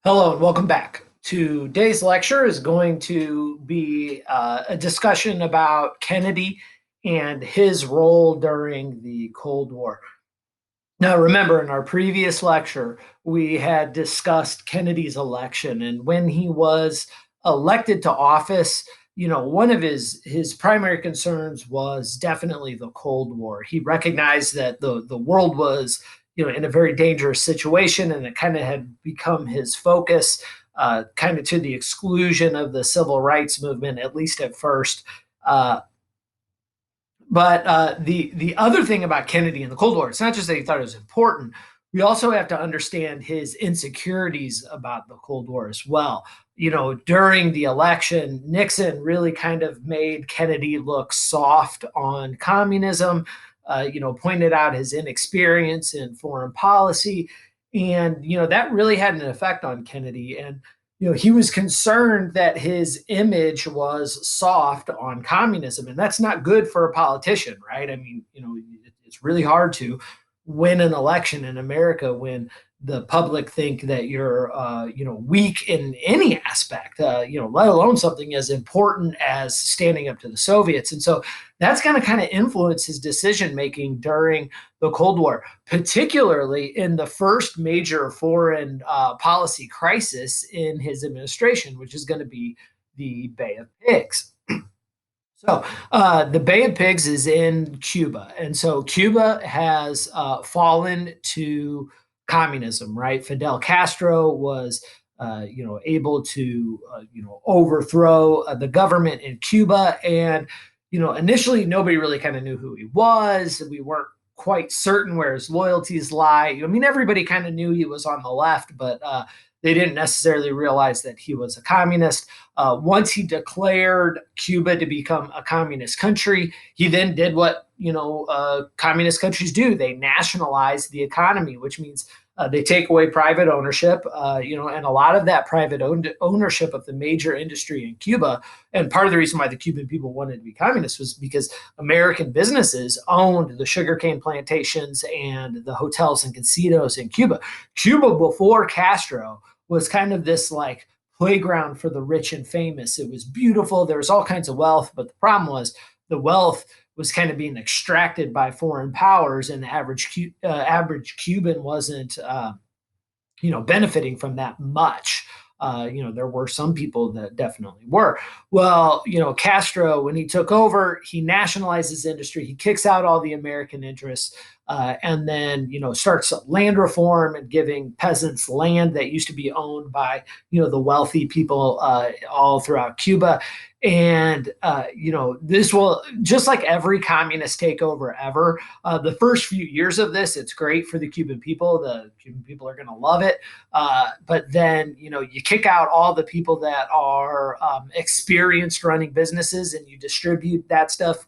Hello and welcome back. Today's lecture is going to be a discussion about Kennedy and his role during the Cold War. Now, remember, in our previous lecture, we had discussed Kennedy's election, and when he was elected to office, one of his primary concerns was definitely the Cold War. He recognized that the world was, in a very dangerous situation, and it kind of had become his focus, kind of to the exclusion of the civil rights movement, at least at first. But the other thing about Kennedy and the Cold War, it's not just that he thought it was important. We also have to understand his insecurities about the Cold War as well. During the election, Nixon really kind of made Kennedy look soft on communism. Pointed out his inexperience in foreign policy, and that really had an effect on Kennedy. And he was concerned that his image was soft on communism, and that's not good for a politician, right? I mean, it's really hard to win an election in America when the public think that you're, weak in any aspect, let alone something as important as standing up to the Soviets. And so that's going to kind of influence his decision making during the Cold War, particularly in the first major foreign policy crisis in his administration, which is going to be the Bay of Pigs. So the Bay of Pigs is in Cuba, and so Cuba has fallen to communism. Right, Fidel Castro was, able to, overthrow the government in Cuba, and initially nobody really kind of knew who he was. We weren't quite certain where his loyalties lie. I mean, everybody kind of knew he was on the left, but they didn't necessarily realize that he was a communist. Once he declared Cuba to become a communist country, he then did what communist countries do. They nationalize the economy, which means they take away private ownership, and a lot of that private ownership of the major industry in Cuba. And part of the reason why the Cuban people wanted to be communist was because American businesses owned the sugarcane plantations and the hotels and casinos in Cuba. Cuba before Castro was kind of this like playground for the rich and famous. It was beautiful. There was all kinds of wealth, but the problem was the wealth was kind of being extracted by foreign powers, and the average Cuban wasn't, benefiting from that much. There were some people that definitely were. Well, Castro, when he took over, he nationalizes industry. He kicks out all the American interests, and then starts land reform and giving peasants land that used to be owned by the wealthy people all throughout Cuba. And this will, just like every communist takeover ever, the first few years of this, it's great for the Cuban people. The Cuban people are going to love it. But then you kick out all the people that are experienced running businesses, and you distribute that stuff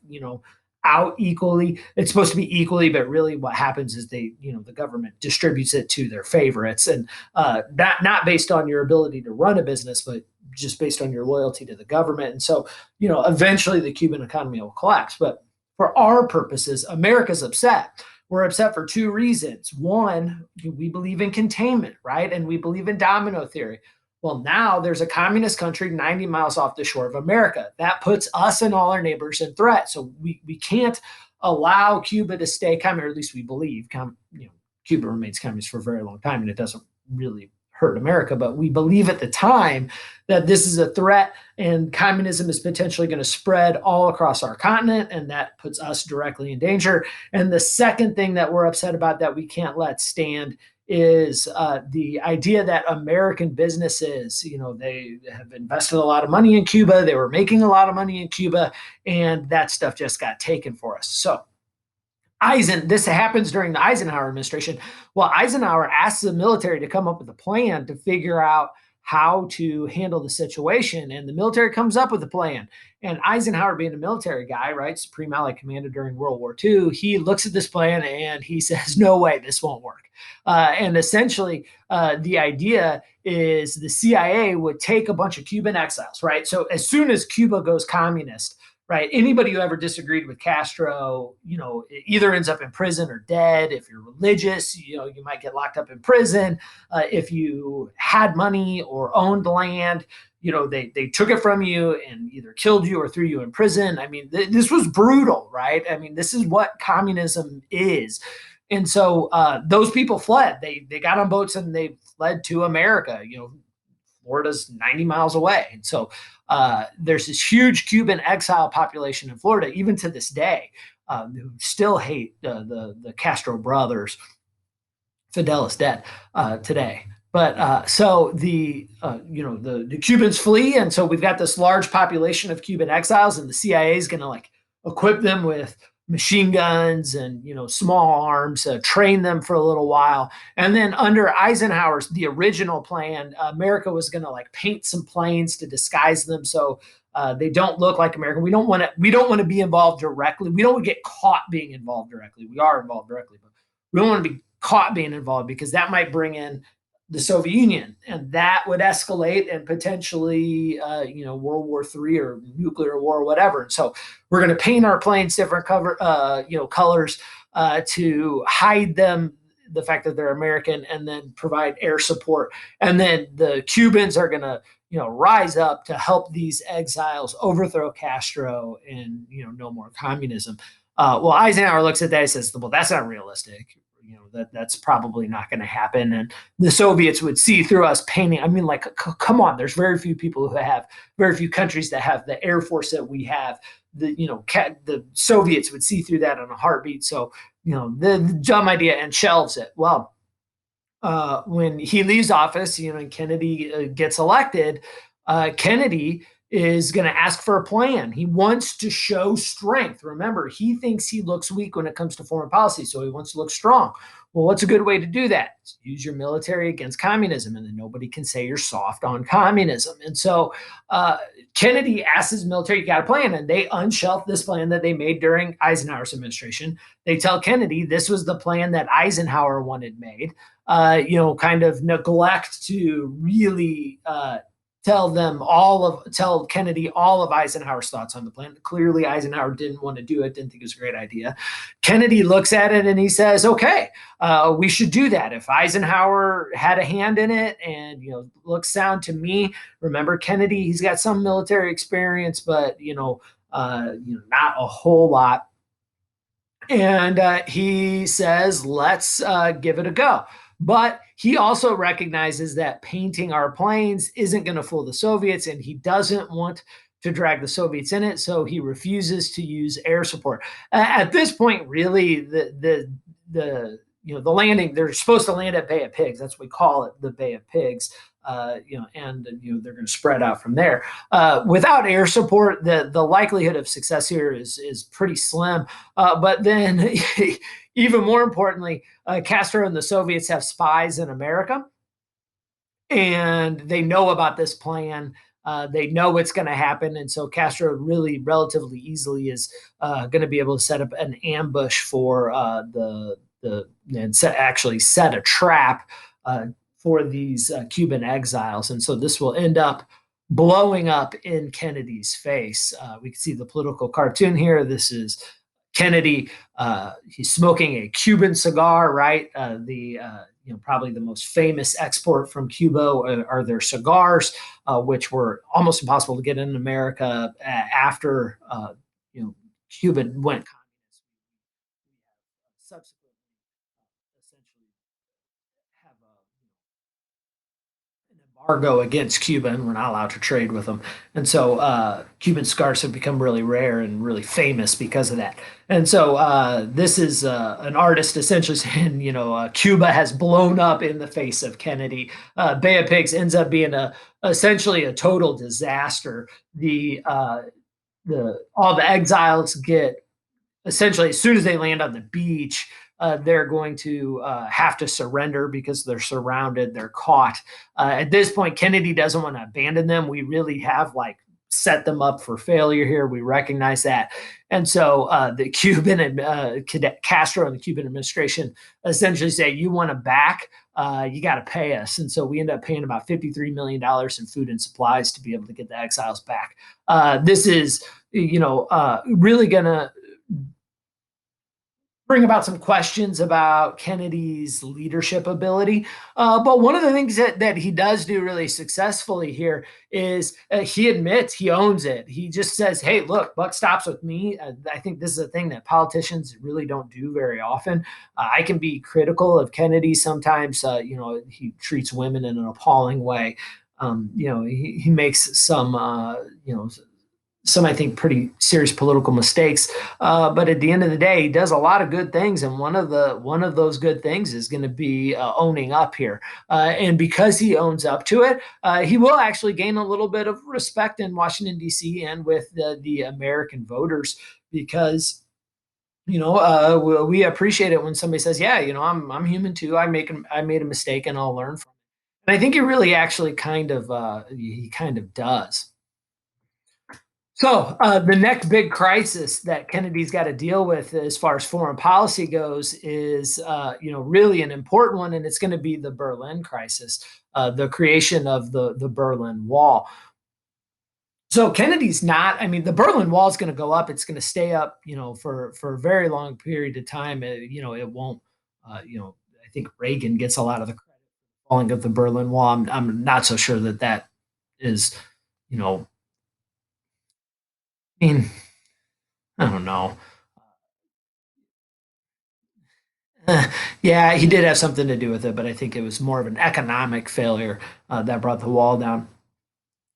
out equally. It's supposed to be equally, but really what happens is the government distributes it to their favorites, and not based on your ability to run a business, but just based on your loyalty to the government. And so, eventually the Cuban economy will collapse. But for our purposes, America's upset. We're upset for two reasons. One, we believe in containment, right? And we believe in domino theory. Well, now there's a communist country 90 miles off the shore of America. That puts us and all our neighbors in threat. So we can't allow Cuba to stay communist, or at least we believe Cuba remains communist for a very long time, and it doesn't really hurt America. But we believe at the time that this is a threat, and communism is potentially going to spread all across our continent, and that puts us directly in danger. And the second thing that we're upset about that we can't let stand is the idea that American businesses, they have invested a lot of money in Cuba. They were making a lot of money in Cuba, and that stuff just got taken for us. So this happens during the Eisenhower administration. Well, Eisenhower asks the military to come up with a plan to figure out how to handle the situation, and the military comes up with a plan. And Eisenhower, being a military guy, right, Supreme Allied Commander during World War II, he looks at this plan and he says, "No way, this won't work." And essentially, the idea is the CIA would take a bunch of Cuban exiles, right? So as soon as Cuba goes communist, right? Anybody who ever disagreed with Castro, either ends up in prison or dead. If you're religious, you might get locked up in prison. If you had money or owned land, they took it from you and either killed you or threw you in prison. I mean, this was brutal, right? I mean, this is what communism is. And so those people fled. They got on boats and they fled to America. Florida's 90 miles away. And so there's this huge Cuban exile population in Florida, even to this day, who still hate the Castro brothers. Fidel is dead today. But so the Cubans flee, and so we've got this large population of Cuban exiles, and the CIA is going to equip them with machine guns and small arms, train them for a little while, and then under Eisenhower's the original plan, America was going to paint some planes to disguise them so they don't look like American. We don't want to be involved directly. We don't want to get caught being involved directly. We are involved directly, but we don't want to be caught being involved because that might bring in the Soviet Union, and that would escalate and potentially, World War III or nuclear war or whatever. And so we're going to paint our planes different colors to hide them, the fact that they're American, and then provide air support. And then the Cubans are going to, rise up to help these exiles overthrow Castro and, no more communism. Well, Eisenhower looks at that and says, well, that's not realistic. That's probably not going to happen. And the Soviets would see through us painting. I mean, come on, there's very few people who have, very few countries that have the Air Force that we have. The Soviets would see through that in a heartbeat. So, the dumb idea, and shelves it. Well, when he leaves office, and Kennedy gets elected, Kennedy is going to ask for a plan. He wants to show strength. Remember, he thinks he looks weak when it comes to foreign policy, so he wants to look strong. Well, what's a good way to do that? Use your military against communism, and then nobody can say you're soft on communism. And so Kennedy asks his military, you got a plan? And they unshelf this plan that they made during Eisenhower's administration. They tell Kennedy this was the plan that Eisenhower wanted made, kind of neglect to really tell Kennedy all of Eisenhower's thoughts on the plan. Clearly, Eisenhower didn't want to do it, didn't think it was a great idea. Kennedy looks at it and he says, okay, we should do that. If Eisenhower had a hand in it and, looks sound to me. Remember, Kennedy, he's got some military experience, but, not a whole lot. And he says, let's give it a go. But he also recognizes that painting our planes isn't going to fool the Soviets, and he doesn't want to drag the Soviets in it, so he refuses to use air support. At this point, really, the landing, they're supposed to land at Bay of Pigs. That's what we call it, the Bay of Pigs. And they're going to spread out from there. Without air support, the likelihood of success here is pretty slim. But then, even more importantly, Castro and the Soviets have spies in America, and they know about this plan. They know what's going to happen, and so Castro really, relatively easily, is going to be able to set up an ambush for actually set a trap for these Cuban exiles. And so this will end up blowing up in Kennedy's face. We can see the political cartoon here. This is Kennedy. He's smoking a Cuban cigar, right? Probably the most famous export from Cuba are their cigars, which were almost impossible to get in America after Cuba went communist. Subsequently, essentially have an embargo against Cuba, and we're not allowed to trade with them. And so Cuban cigars have become really rare and really famous because of that. And so this is an artist essentially saying, Cuba has blown up in the face of Kennedy. Bay of Pigs ends up being essentially a total disaster. All the exiles get, essentially, as soon as they land on the beach, they're going to have to surrender because they're surrounded, they're caught. At this point, Kennedy doesn't want to abandon them. We really have set them up for failure here. We recognize that. And so the Cuban and Castro and the Cuban administration essentially say, you want to back you got to pay us. And so we end up paying about $53 million in food and supplies to be able to get the exiles back. This is, really going to bring about some questions about Kennedy's leadership ability. But one of the things that he does do really successfully here is he admits he owns it. He just says, hey, look, buck stops with me. I think this is a thing that politicians really don't do very often. I can be critical of Kennedy sometimes. He treats women in an appalling way. He makes some I think pretty serious political mistakes. But at the end of the day, he does a lot of good things, and one of those good things is going to be owning up here. And because he owns up to it, he will actually gain a little bit of respect in Washington D.C. and with the American voters because. We appreciate it when somebody says, "Yeah, I'm human too. I made a mistake, and I'll learn from it." And I think he really actually kind of does. So the next big crisis that Kennedy's got to deal with, as far as foreign policy goes, is really an important one, and it's going to be the Berlin crisis, the creation of the Berlin Wall. So Kennedy's not. I mean, the Berlin Wall is going to go up. It's going to stay up, for a very long period of time. It won't. I think Reagan gets a lot of the credit for falling of the Berlin Wall. I'm not so sure that is, you know. I mean, I don't know. Uh, yeah, he did have something to do with it, but I think it was more of an economic failure that brought the wall down.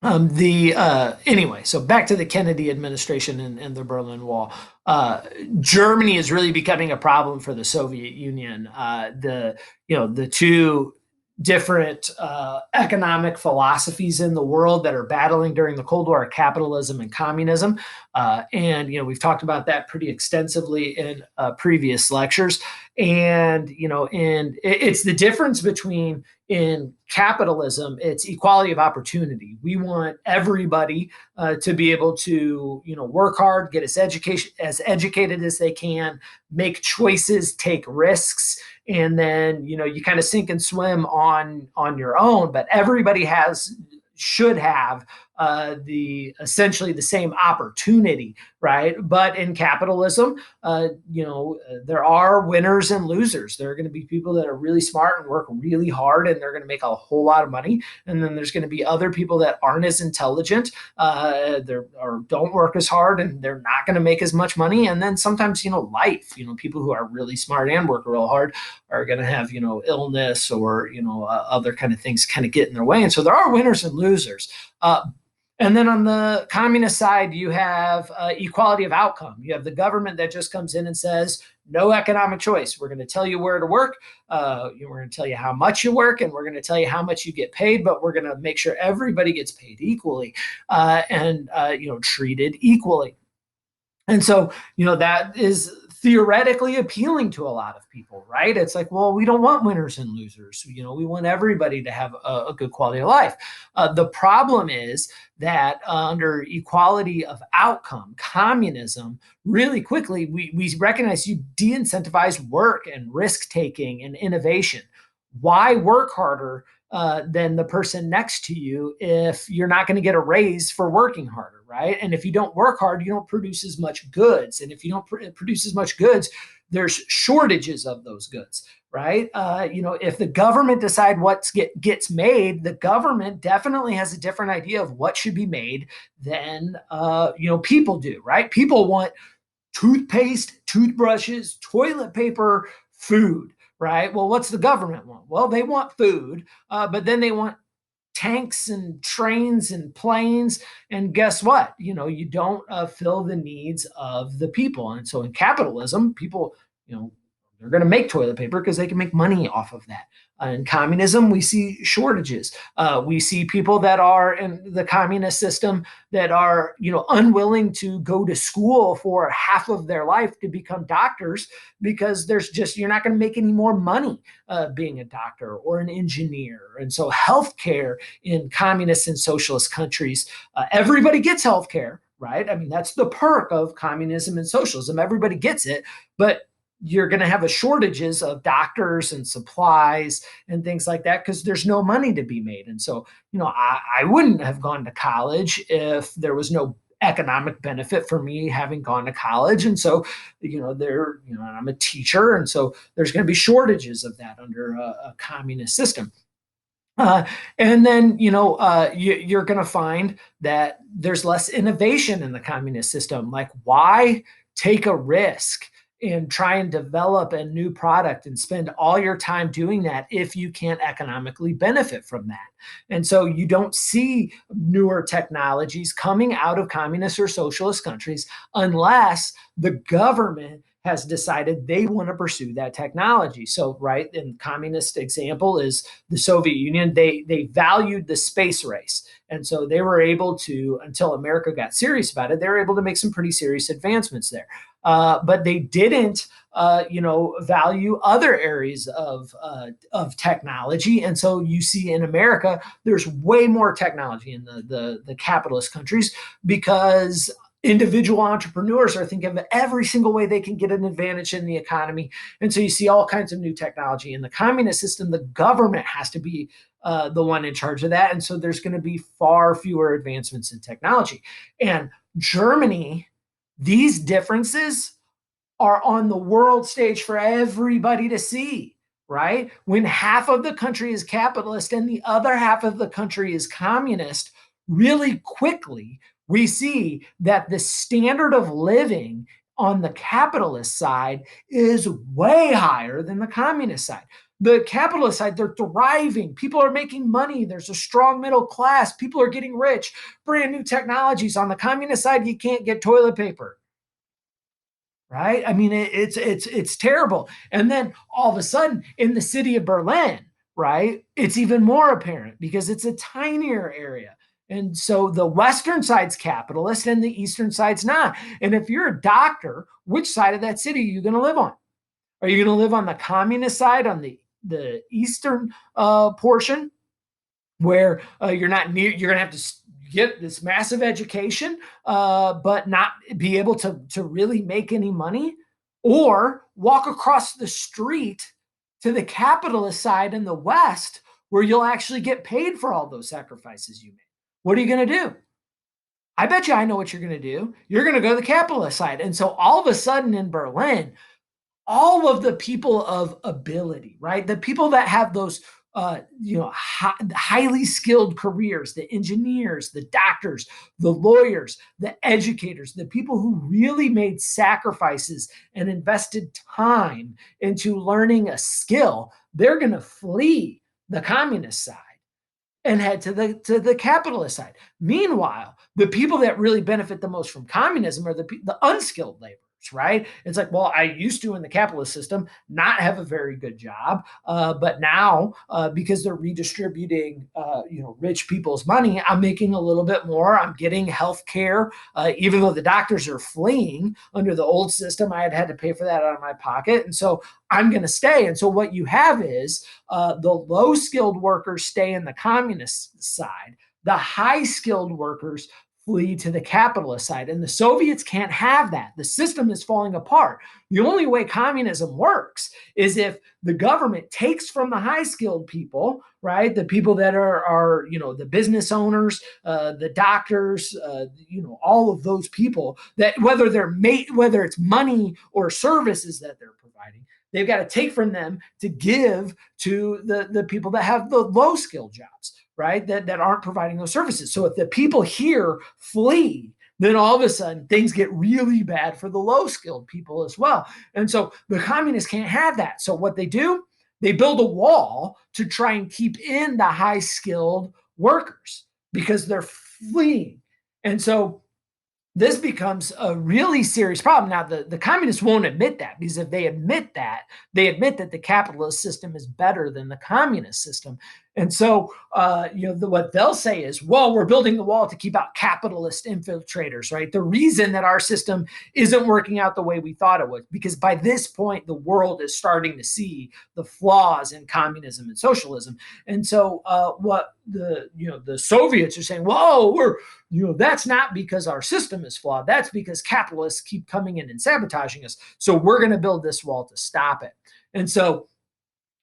The Anyway, so back to the Kennedy administration and the Berlin Wall. Uh, Germany is really becoming a problem for the Soviet Union. The two different economic philosophies in the world that are battling during the Cold War are capitalism and communism. And we've talked about that pretty extensively in previous lectures. And it's the difference between in capitalism, it's equality of opportunity. We want everybody to be able to, work hard, get as educated as they can, make choices, take risks, and then you kind of sink and swim on your own. But everybody should have the essentially the same opportunity, right? But in capitalism, there are winners and losers. There are going to be people that are really smart and work really hard, and they're going to make a whole lot of money. And then there's going to be other people that aren't as intelligent, or don't work as hard, and they're not going to make as much money. And then sometimes, life, people who are really smart and work real hard are going to have, illness or other kind of things kind of get in their way. And so there are winners and losers. And then on the communist side, you have equality of outcome. You have the government that just comes in and says, no economic choice. We're going to tell you where to work. We're going to tell you how much you work, and we're going to tell you how much you get paid, but we're going to make sure everybody gets paid equally and treated equally. And so, that is theoretically appealing to a lot of people, right? It's like, well, we don't want winners and losers. We want everybody to have a good quality of life. The problem is that under equality of outcome, communism, really quickly, we recognize you de-incentivize work and risk taking and innovation. Why work harder than the person next to you if you're not going to get a raise for working harder, right? And if you don't work hard, you don't produce as much goods. And if you don't produce as much goods, there's shortages of those goods, right? If the government decide what gets made, the government definitely has a different idea of what should be made than people do, right? People want toothpaste, toothbrushes, toilet paper, food, right? Well, what's the government want? Well, they want food, but then they want tanks and trains and planes. And guess what? You don't fill the needs of the people. And so in capitalism, people, they're going to make toilet paper because they can make money off of that. In communism, we see shortages. We see people that are in the communist system that are, unwilling to go to school for half of their life to become doctors because you're not going to make any more money being a doctor or an engineer. And so healthcare in communist and socialist countries, everybody gets healthcare, right? I mean, that's the perk of communism and socialism. Everybody gets it, but you're going to have a shortages of doctors and supplies and things like that because there's no money to be made. And so, I wouldn't have gone to college if there was no economic benefit for me having gone to college. And so, I'm a teacher. And so there's going to be shortages of that under a communist system. And then, you're going to find that there's less innovation in the communist system. Like, why take a risk and try and develop a new product and spend all your time doing that if you can't economically benefit from that? And so you don't see newer technologies coming out of communist or socialist countries unless the government has decided they want to pursue that technology. So, right, in communist example is the Soviet Union. They valued the space race, and so they were able to, until America got serious about it, they were able to make some pretty serious advancements there. But they didn't, value other areas of technology, and so you see in America there's way more technology in the capitalist countries because individual entrepreneurs are thinking of every single way they can get an advantage in the economy. And so you see all kinds of new technology. In the communist system, the government has to be the one in charge of that. And so there's going to be far fewer advancements in technology. And Germany, these differences are on the world stage for everybody to see, right? When half of the country is capitalist and the other half of the country is communist, really quickly, we see that the standard of living on the capitalist side is way higher than the communist side. The capitalist side, they're thriving. People are making money. There's a strong middle class. People are getting rich. Brand new technologies. On the communist side, you can't get toilet paper. Right? I mean, it's terrible. And then all of a sudden, in the city of Berlin, right, it's even more apparent because it's a tinier area. And so the western side's capitalist and the eastern side's not. And if you're a doctor, which side of that city are you going to live on? Are you going to live on the communist side, on the eastern portion, where you're not near, you're going to have to get this massive education, but not be able to really make any money, or walk across the street to the capitalist side in the West, where you'll actually get paid for all those sacrifices you made. What are you going to do? I bet you I know what you're going to do. You're going to go to the capitalist side. And so all of a sudden in Berlin, all of the people of ability, right? The people that have those, highly skilled careers, the engineers, the doctors, the lawyers, the educators, the people who really made sacrifices and invested time into learning a skill, they're going to flee the communist side and head to the capitalist side. Meanwhile, the people that really benefit the most from communism are the unskilled labor. Right? It's like, well, I used to in the capitalist system not have a very good job, but now because they're redistributing, rich people's money, I'm making a little bit more. I'm getting health care, even though the doctors are fleeing under the old system. I had to pay for that out of my pocket, and so I'm going to stay. And so what you have is the low skilled workers stay in the communist side. The high skilled workers flee to the capitalist side. And the Soviets can't have that. The system is falling apart. The only way communism works is if the government takes from the high skilled people, right? The people that are the business owners, the doctors, all of those people that whether it's money or services that they're providing, they've got to take from them to give to the people that have the low skill jobs, right? That aren't providing those services. So if the people here flee, then all of a sudden things get really bad for the low skilled people as well. And so the communists can't have that. So what they do, they build a wall to try and keep in the high skilled workers because they're fleeing. And so this becomes a really serious problem. Now, the communists won't admit that, because if they admit that, they admit that the capitalist system is better than the communist system. And so, what they'll say is, well, we're building the wall to keep out capitalist infiltrators, right? The reason that our system isn't working out the way we thought it would, because by this point, the world is starting to see the flaws in communism and socialism. And so, what the Soviets are saying, whoa, that's not because our system is flawed. That's because capitalists keep coming in and sabotaging us. So we're going to build this wall to stop it. And so,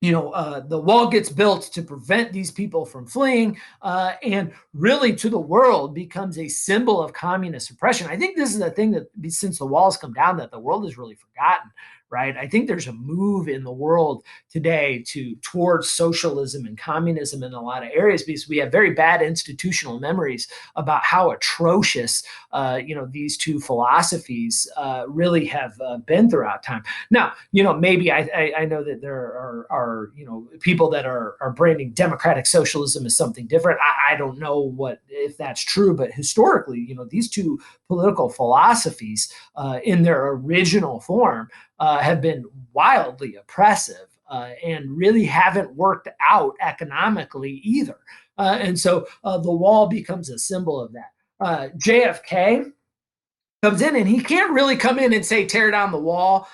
the wall gets built to prevent these people from fleeing, and really to the world becomes a symbol of communist oppression. I think this is the thing that since the walls come down, that the world has really forgotten, right? I think there's a move in the world today towards socialism and communism in a lot of areas, because we have very bad institutional memories about how atrocious, these two philosophies really have been throughout time. Now, maybe I know that there are people that are branding democratic socialism as something different. I don't know if that's true, but historically, these two political philosophies in their original form have been wildly oppressive and really haven't worked out economically either. And so the wall becomes a symbol of that. JFK comes in, and he can't really come in and say tear down the wall.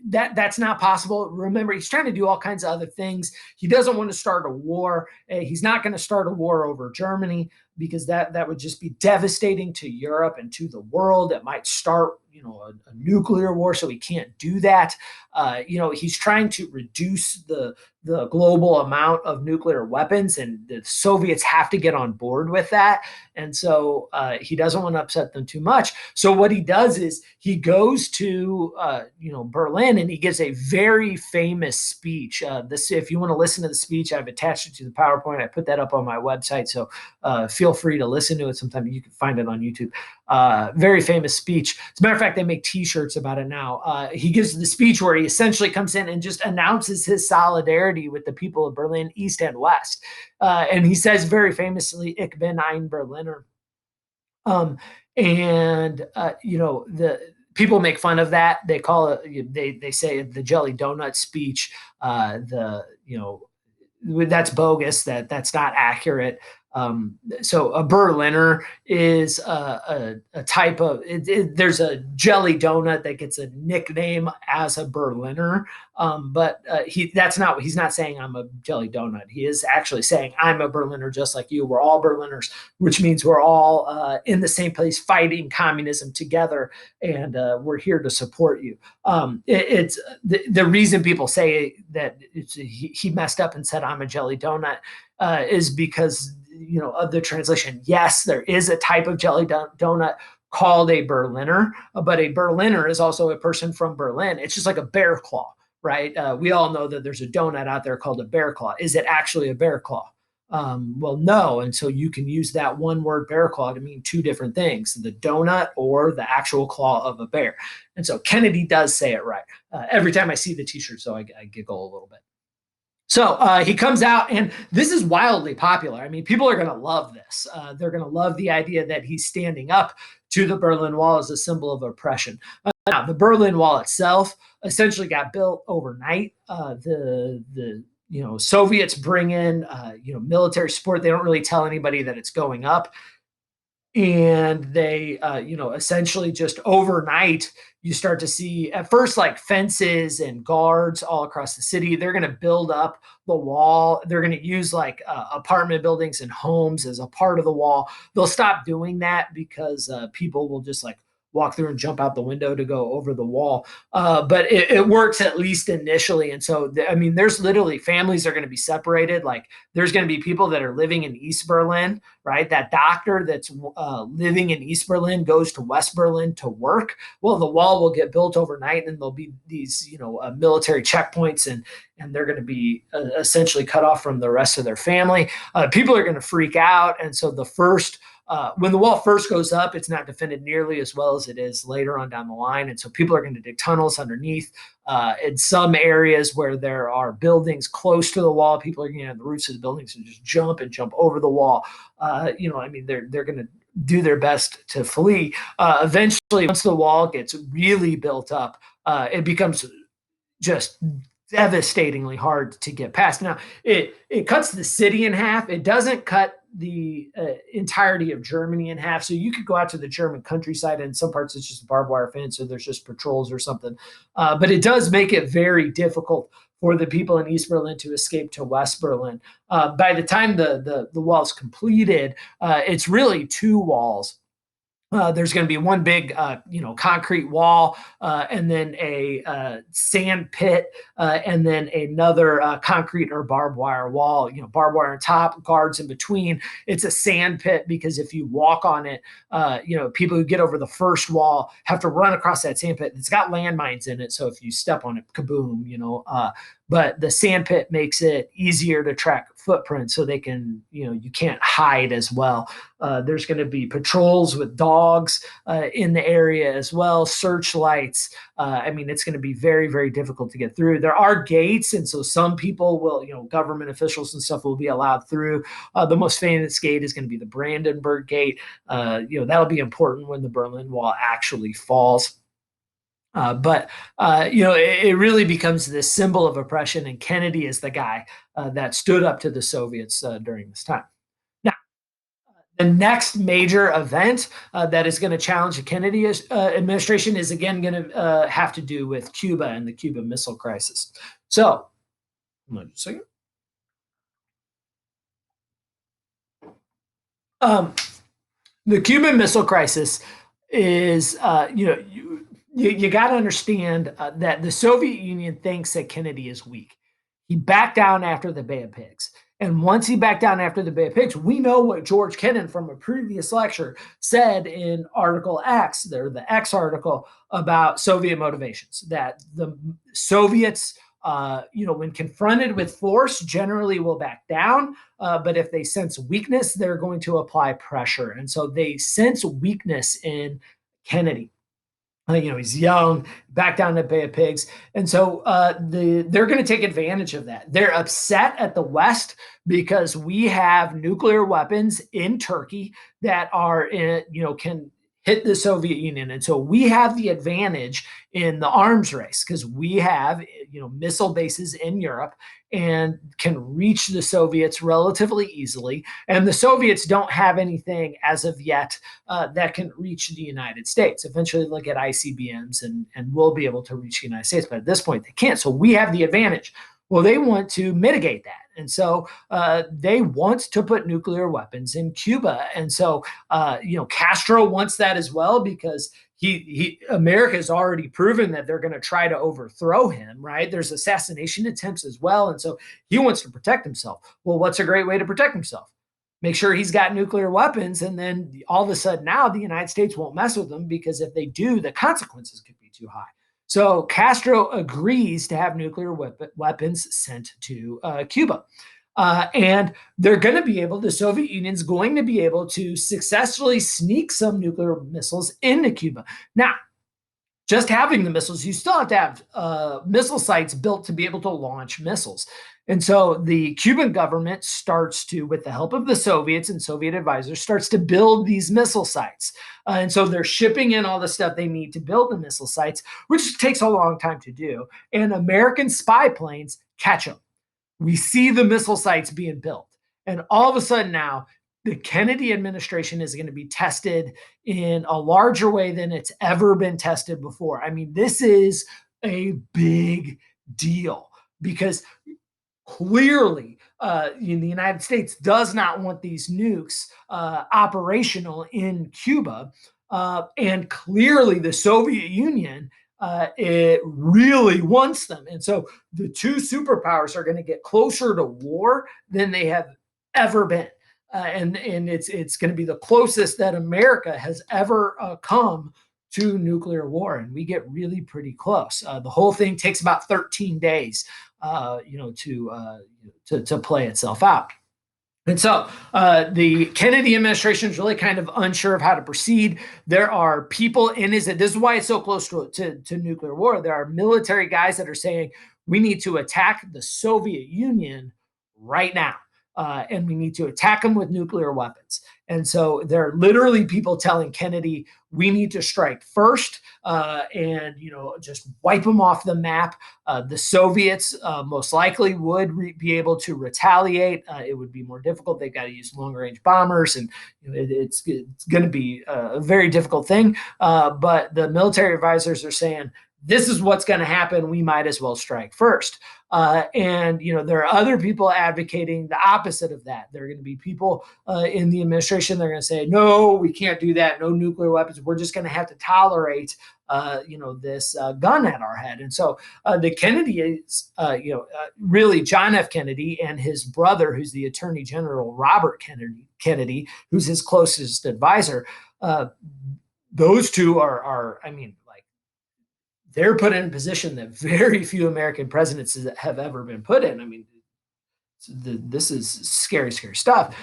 That's not possible. Remember, he's trying to do all kinds of other things. He doesn't want to start a war. He's not going to start a war over Germany, because that would just be devastating to Europe and to the world. It might start a nuclear war, so he can't do that. He's trying to reduce the global amount of nuclear weapons, and the Soviets have to get on board with that. And so he doesn't want to upset them too much. So what he does is he goes to Berlin, and he gives a very famous speech. If you want to listen to the speech, I've attached it to the PowerPoint. I put that up on my website, so feel free to listen to it sometime. You can find it on YouTube. Very famous speech. As a matter of fact, they make T-shirts about it now. He gives the speech where he essentially comes in and just announces his solidarity with the people of Berlin, East and West. And he says very famously, "Ich bin ein Berliner." The people make fun of that. They call it. They say the jelly donut speech. That's bogus. That's not accurate. So a Berliner is a type of. There's a jelly donut that gets a nickname as a Berliner, but he's not saying I'm a jelly donut. He is actually saying I'm a Berliner just like you. We're all Berliners, which means we're all in the same place fighting communism together, and we're here to support you. It's the reason people say that he messed up and said I'm a jelly donut is because of the translation. Yes, there is a type of jelly donut called a Berliner, but a Berliner is also a person from Berlin. It's just like a bear claw, right? We all know that there's a donut out there called a bear claw. Is it actually a bear claw? Well, no. And so you can use that one word bear claw to mean two different things, the donut or the actual claw of a bear. And so Kennedy does say it right. Every time I see the t-shirt, so I giggle a little bit. So he comes out, and this is wildly popular. I mean, people are going to love this. They're going to love the idea that he's standing up to the Berlin Wall as a symbol of oppression. Now, the Berlin Wall itself essentially got built overnight. The Soviets bring in military support. They don't really tell anybody that it's going up. And they essentially just overnight you start to see at first like fences and guards all across the city. They're going to build up the wall. They're going to use like apartment buildings and homes as a part of the wall. They'll stop doing that because people will just like walk through and jump out the window to go over the wall. But it works at least initially. And so, there's literally families are going to be separated. Like there's going to be people that are living in East Berlin, right? That doctor that's living in East Berlin goes to West Berlin to work. Well, the wall will get built overnight, and there'll be these, military checkpoints, and they're going to be essentially cut off from the rest of their family. People are going to freak out. And so when the wall first goes up, it's not defended nearly as well as it is later on down the line. And so people are going to dig tunnels underneath. In some areas where there are buildings close to the wall, people are getting on the roofs of the buildings and just jump over the wall. They're going to do their best to flee. Eventually, once the wall gets really built up, it becomes just devastatingly hard to get past. Now, it cuts the city in half. It doesn't cut the entirety of Germany in half. So you could go out to the German countryside, and in some parts it's just a barbed wire fence, or there's just patrols or something. But it does make it very difficult for the people in East Berlin to escape to West Berlin. By the time the wall's completed, it's really two walls. There's going to be one big, concrete wall, and then a sand pit, and then another concrete or barbed wire wall. Barbed wire on top, guards in between. It's a sand pit because if you walk on it, people who get over the first wall have to run across that sand pit. It's got landmines in it, so if you step on it, kaboom! But the sand pit makes it easier to track footprints, so they can, you can't hide as well. There's going to be patrols with dogs in the area as well, searchlights. It's going to be very, very difficult to get through. There are gates, and so some people will, government officials and stuff will be allowed through. The most famous gate is going to be the Brandenburg Gate. That'll be important when the Berlin Wall actually falls. But it really becomes this symbol of oppression, and Kennedy is the guy that stood up to the Soviets during this time. Now, the next major event that is going to challenge the Kennedy administration is again going to have to do with Cuba and the Cuban Missile Crisis. So, hold on just a second. The Cuban Missile Crisis is, you got to understand that the Soviet Union thinks that Kennedy is weak. He backed down after the Bay of Pigs. And once he backed down after the Bay of Pigs, we know what George Kennan from a previous lecture said in Article X, the X article, about Soviet motivations, that the Soviets, when confronted with force, generally will back down. But if they sense weakness, they're going to apply pressure. And so they sense weakness in Kennedy. He's young, back down to Bay of Pigs. And so they're going to take advantage of that. They're upset at the West because we have nuclear weapons in Turkey that are, can hit the Soviet Union. And so we have the advantage in the arms race because we have, missile bases in Europe and can reach the Soviets relatively easily. And the Soviets don't have anything as of yet that can reach the United States. Eventually they'll get ICBMs and we'll be able to reach the United States. But at this point they can't. So we have the advantage. Well, they want to mitigate that. And so they want to put nuclear weapons in Cuba. And so, Castro wants that as well because America has already proven that they're going to try to overthrow him, right? There's assassination attempts as well. And so he wants to protect himself. Well, what's a great way to protect himself? Make sure he's got nuclear weapons. And then all of a sudden now the United States won't mess with them because if they do, the consequences could be too high. So Castro agrees to have nuclear weapons sent to Cuba. And they're going to be able, the Soviet Union's going to be able to successfully sneak some nuclear missiles into Cuba. Now, just having the missiles, you still have to have missile sites built to be able to launch missiles. And so the Cuban government starts to, with the help of the Soviets and Soviet advisors, starts to build these missile sites. And so they're shipping in all the stuff they need to build the missile sites, which takes a long time to do. And American spy planes catch them. We see the missile sites being built. And all of a sudden now, the Kennedy administration is going to be tested in a larger way than it's ever been tested before. This is a big deal because clearly the United States does not want these nukes operational in Cuba. And clearly the Soviet Union, it really wants them. And so the two superpowers are going to get closer to war than they have ever been. And it's going to be the closest that America has ever come to nuclear war, and we get really pretty close. The whole thing takes about 13 days, to play itself out. And so the Kennedy administration is really kind of unsure of how to proceed. There are people this is why it's so close to nuclear war. There are military guys that are saying we need to attack the Soviet Union right now. And we need to attack them with nuclear weapons. And so there are literally people telling Kennedy, we need to strike first, and just wipe them off the map. The Soviets most likely would be able to retaliate. It would be more difficult. They've got to use long range bombers, and it's going to be a very difficult thing. But the military advisors are saying, this is what's going to happen. We might as well strike first. And there are other people advocating the opposite of that. There are going to be people in the administration. They're going to say, no, we can't do that. No nuclear weapons. We're just going to have to tolerate this gun at our head. And so the Kennedys, really John F. Kennedy and his brother, who's the Attorney General, Robert Kennedy, who's his closest advisor, those two are, they're put in a position that very few American presidents have ever been put in. I mean, this is scary, scary stuff.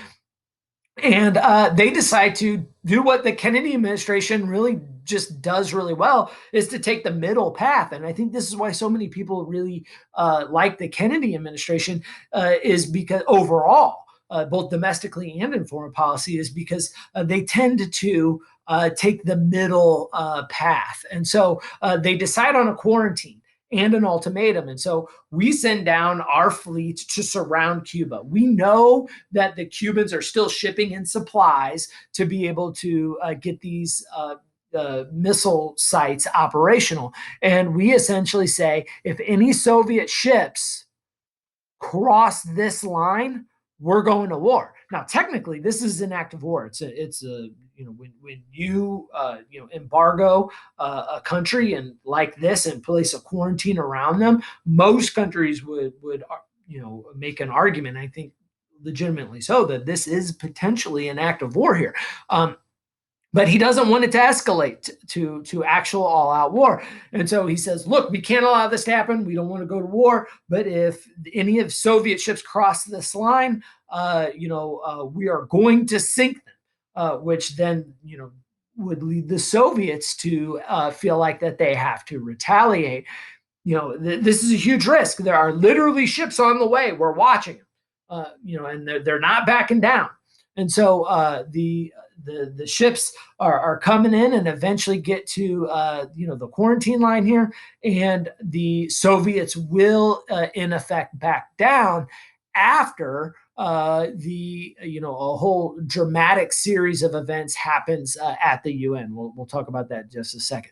And they decide to do what the Kennedy administration really just does really well, is to take the middle path. And I think this is why so many people really like the Kennedy administration, is because overall, both domestically and in foreign policy, is because they tend to take the middle path. And so they decide on a quarantine and an ultimatum. And so we send down our fleet to surround Cuba. We know that the Cubans are still shipping in supplies to be able to get these missile sites operational. And we essentially say, if any Soviet ships cross this line, we're going to war. Now, technically, this is an act of war. It's a when you embargo a country and like this and place a quarantine around them, most countries would make an argument. I think legitimately so, that this is potentially an act of war here. But he doesn't want it to escalate to actual all-out war. And so he says, look, we can't allow this to happen. We don't want to go to war. But if any of Soviet ships cross this line, we are going to sink them, which then, would lead the Soviets to feel like that they have to retaliate. This is a huge risk. There are literally ships on the way. We're watching them, and they're not backing down. And so the ships are coming in and eventually get to the quarantine line here, and the Soviets will in effect back down after a whole dramatic series of events happens at the UN. We'll talk about that in just a second.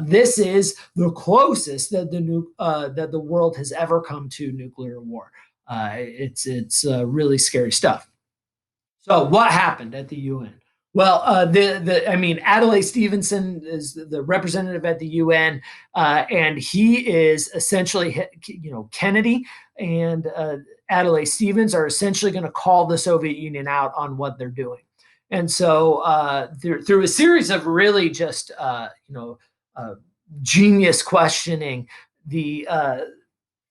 This is the closest that the world has ever come to nuclear war. It's really scary stuff. So what happened at the UN? Well, Adlai Stevenson is the representative at the UN, and he is essentially, Kennedy and Adlai Stevens are essentially going to call the Soviet Union out on what they're doing. And so through a series of really just, genius questioning, the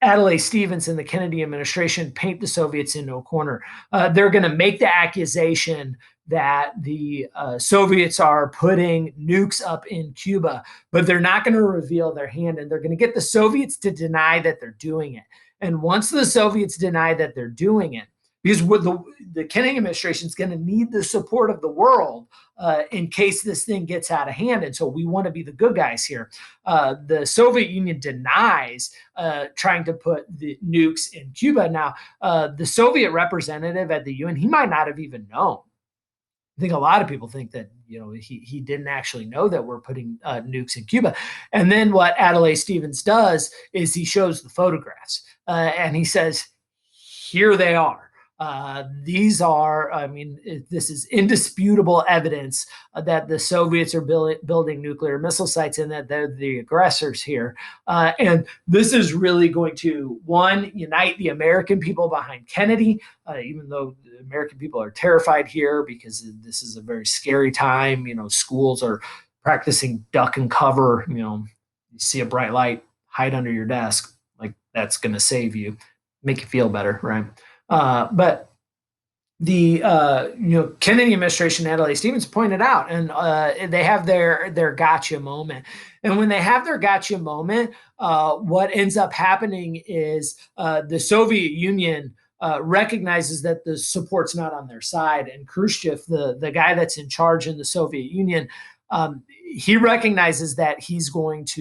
Adlai Stevens and the Kennedy administration paint the Soviets into a corner. They're going to make the accusation that the Soviets are putting nukes up in Cuba, but they're not going to reveal their hand, and they're going to get the Soviets to deny that they're doing it. And once the Soviets deny that they're doing it, because what the Kennedy administration is going to need the support of the world in case this thing gets out of hand. And so we want to be the good guys here. The Soviet Union denies trying to put the nukes in Cuba. Now, the Soviet representative at the UN, he might not have even known. I think a lot of people think that he didn't actually know that we're putting nukes in Cuba. And then what Adlai Stevens does is he shows the photographs and he says, here they are. These are, this is indisputable evidence that the Soviets are building nuclear missile sites and that they're the aggressors here. And this is really going to, one, unite the American people behind Kennedy, even though the American people are terrified here because this is a very scary time. Schools are practicing duck and cover. You see a bright light, hide under your desk. Like, that's going to save you, make you feel better, right? But the Kennedy administration, Adlai Stevens pointed out, and they have their gotcha moment. And when they have their gotcha moment, what ends up happening is the Soviet Union recognizes that the support's not on their side. And Khrushchev, the guy that's in charge in the Soviet Union, he recognizes that he wants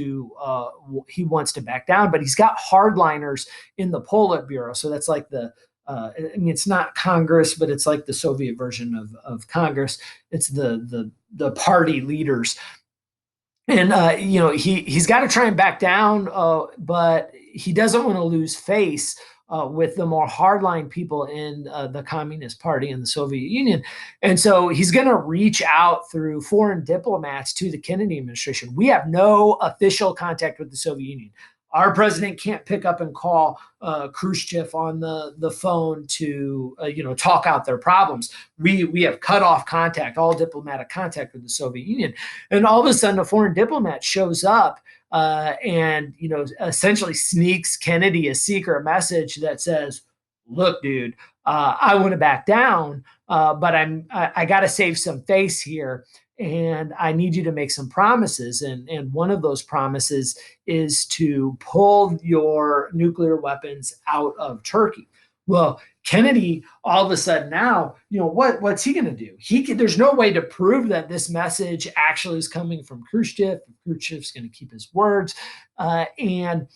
to back down, but he's got hardliners in the Politburo. So that's like I mean, it's not Congress, but it's like the Soviet version of Congress. It's the party leaders. And he's got to try and back down, but he doesn't want to lose face with the more hardline people in the Communist Party in the Soviet Union. And so he's going to reach out through foreign diplomats to the Kennedy administration. We have no official contact with the Soviet Union. Our president can't pick up and call Khrushchev on the phone to talk out their problems. We have cut off contact, all diplomatic contact with the Soviet Union. And all of a sudden, a foreign diplomat shows up and essentially sneaks Kennedy a secret message that says, "Look, dude, I want to back down, but I got to save some face here." And I need you to make some promises. And one of those promises is to pull your nuclear weapons out of Turkey. Well, Kennedy, all of a sudden now, what's he going to do? There's no way to prove that this message actually is coming from Khrushchev. Khrushchev's going to keep his words. And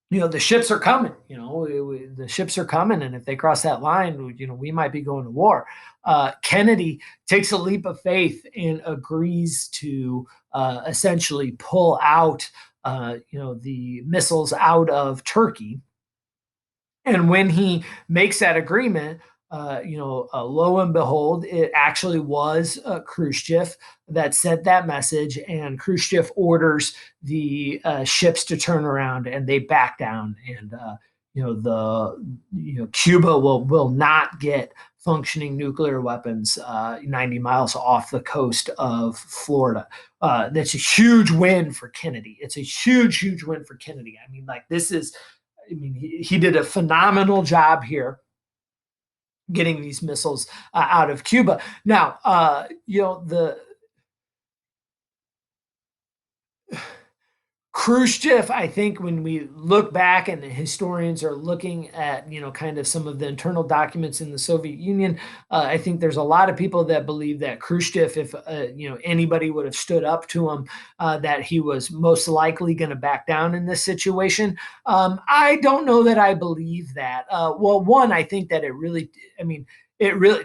the ships are coming. The ships are coming, and if they cross that line, we might be going to war. Kennedy takes a leap of faith and agrees to essentially pull out, the missiles out of Turkey. And when he makes that agreement, lo and behold, it actually was Khrushchev that sent that message, and Khrushchev orders the ships to turn around, and they back down, and Cuba will not get functioning nuclear weapons 90 miles off the coast of Florida. That's a huge win for Kennedy. It's a huge win for Kennedy. I mean, he did a phenomenal job here getting these missiles out of Cuba. Now, Khrushchev, I think when we look back and the historians are looking at, kind of some of the internal documents in the Soviet Union, I think there's a lot of people that believe that Khrushchev, if, anybody would have stood up to him, that he was most likely going to back down in this situation. I don't know that I believe that. Well, one, I think that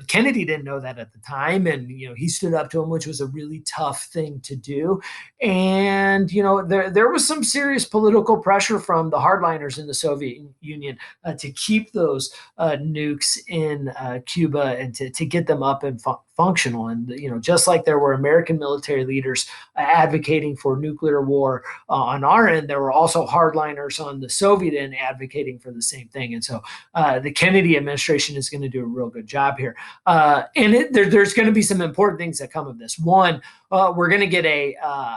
Kennedy didn't know that at the time, and he stood up to him, which was a really tough thing to do. And there was some serious political pressure from the hardliners in the Soviet Union to keep those nukes in Cuba and to get them up and functional. And just like there were American military leaders advocating for nuclear war on our end, there were also hardliners on the Soviet end advocating for the same thing. And so the Kennedy administration is going to do a real good job here. And there's going to be some important things that come of this. One, we're going to get a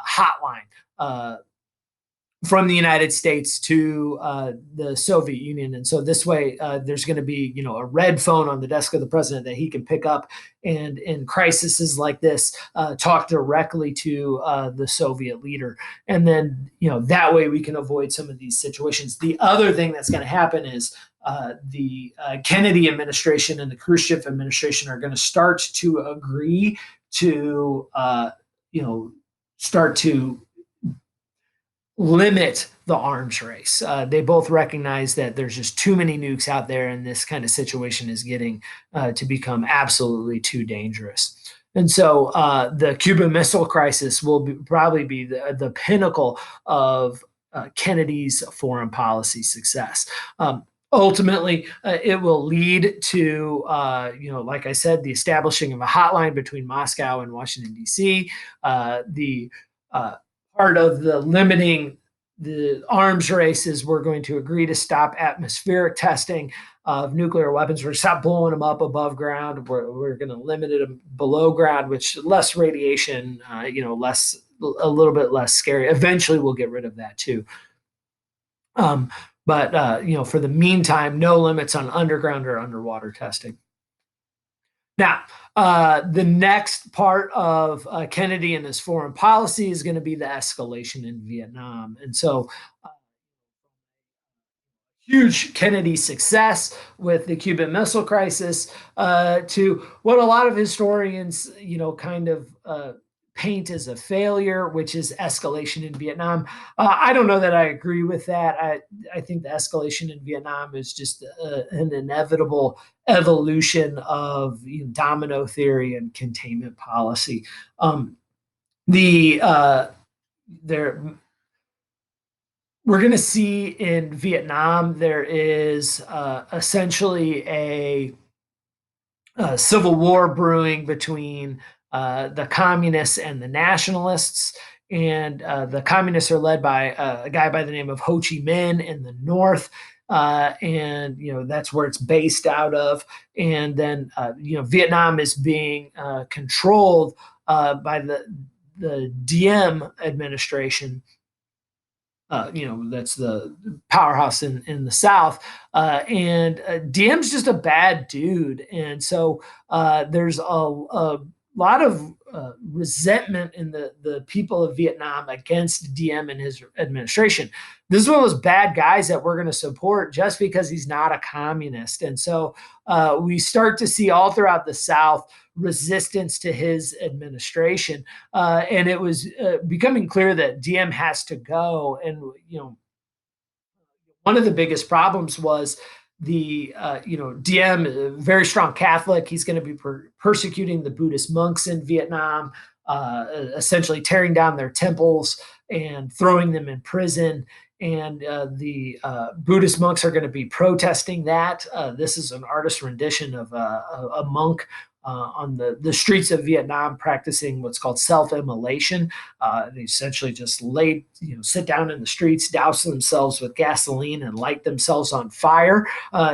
hotline from the United States to the Soviet Union. And so this way, there's going to be, a red phone on the desk of the president that he can pick up and in crises like this, talk directly to the Soviet leader. And then, that way we can avoid some of these situations. The other thing that's going to happen is the Kennedy administration and the Khrushchev administration are going to start to agree to, start to limit the arms race. They both recognize that there's just too many nukes out there, and this kind of situation is getting to become absolutely too dangerous. And so the Cuban Missile Crisis will probably be the pinnacle of Kennedy's foreign policy success. Ultimately, it will lead to, like I said, the establishing of a hotline between Moscow and Washington, D.C., the part of the limiting the arms race is we're going to agree to stop atmospheric testing of nuclear weapons. We're going to stop blowing them up above ground. We're going to limit it below ground, which less radiation, a little bit less scary. Eventually, we'll get rid of that too. But for the meantime, no limits on underground or underwater testing. Now, the next part of Kennedy and his foreign policy is going to be the escalation in Vietnam. And so huge Kennedy success with the Cuban Missile Crisis, to what a lot of historians, kind of paint as a failure, which is escalation in Vietnam. I don't know that I agree with that. I think the escalation in Vietnam is just an inevitable evolution of domino theory and containment policy. The there We're going to see in Vietnam there is essentially a civil war brewing between the communists and the nationalists. And the communists are led by a guy by the name of Ho Chi Minh in the north. And that's where it's based out of. And then Vietnam is being controlled by the Diem administration. That's the powerhouse in the South. And Diem's just a bad dude. And so there's a lot of resentment in the people of Vietnam against Diem and his administration. This is one of those bad guys that we're going to support just because he's not a communist. And so we start to see all throughout the South resistance to his administration. And it was becoming clear that Diem has to go. And, one of the biggest problems was Diem, very strong Catholic. He's going to be persecuting the Buddhist monks in Vietnam, essentially tearing down their temples and throwing them in prison. And the Buddhist monks are going to be protesting that. This is an artist rendition of a monk on the streets of Vietnam practicing what's called self-immolation. They essentially just sit down in the streets, douse themselves with gasoline, and light themselves on fire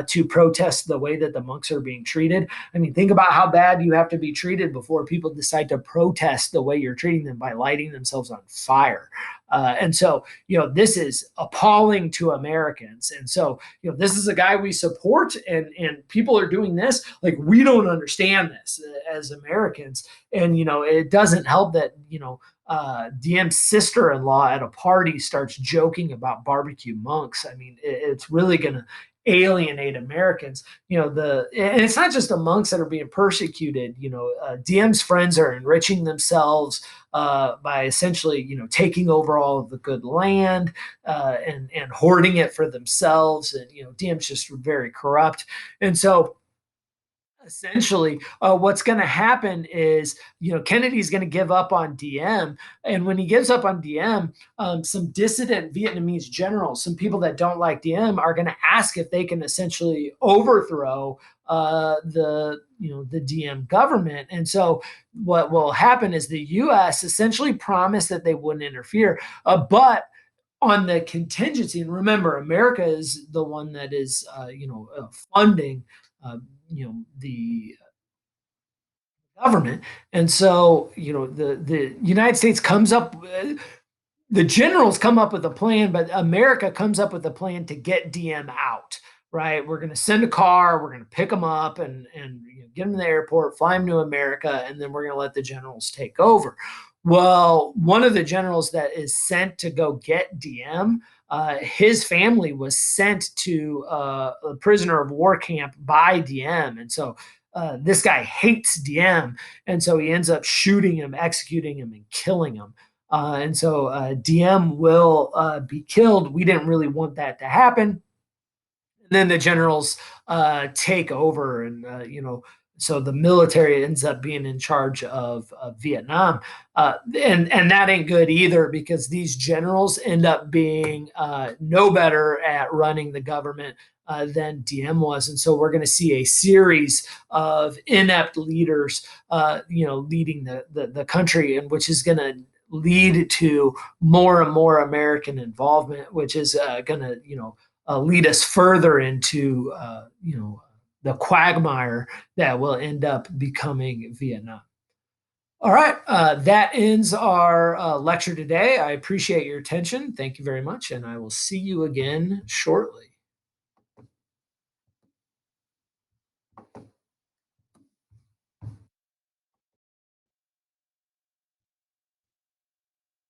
to protest the way that the monks are being treated. I mean, think about how bad you have to be treated before people decide to protest the way you're treating them by lighting themselves on fire. And so, this is appalling to Americans. And so, this is a guy we support, and people are doing this. Like, we don't understand this as Americans. And, it doesn't help that, Diem's sister-in-law at a party starts joking about barbecue monks. I mean, it's really going to alienate Americans. And it's not just the monks that are being persecuted. Diem's friends are enriching themselves by essentially, taking over all of the good land and hoarding it for themselves. And Diem's just very corrupt. And so essentially what's going to happen is Kennedy's going to give up on Diem, and when he gives up on Diem, some dissident Vietnamese generals, some people that don't like Diem, are going to ask if they can essentially overthrow the Diem government. And so what will happen is the U.S. essentially promised that they wouldn't interfere, but on the contingency, and remember, America is the one that is funding the government. And so the United States comes up, the generals come up with a plan, but America comes up with a plan to get Diem out. Right, we're going to send a car, we're going to pick them up and get them to the airport, fly them to America, and then we're going to let the generals take over. Well, one of the generals that is sent to go get Diem, his family was sent to a prisoner of war camp by Diem. And so this guy hates Diem. And so he ends up shooting him, executing him, and killing him. And so Diem will be killed. We didn't really want that to happen. And then the generals take over, and so the military ends up being in charge of Vietnam, and that ain't good either, because these generals end up being no better at running the government than Diem was. And so we're going to see a series of inept leaders leading the country, and which is going to lead to more and more American involvement, which is going to lead us further into the quagmire that will end up becoming Vietnam. All right, that ends our lecture today. I appreciate your attention. Thank you very much, and I will see you again shortly.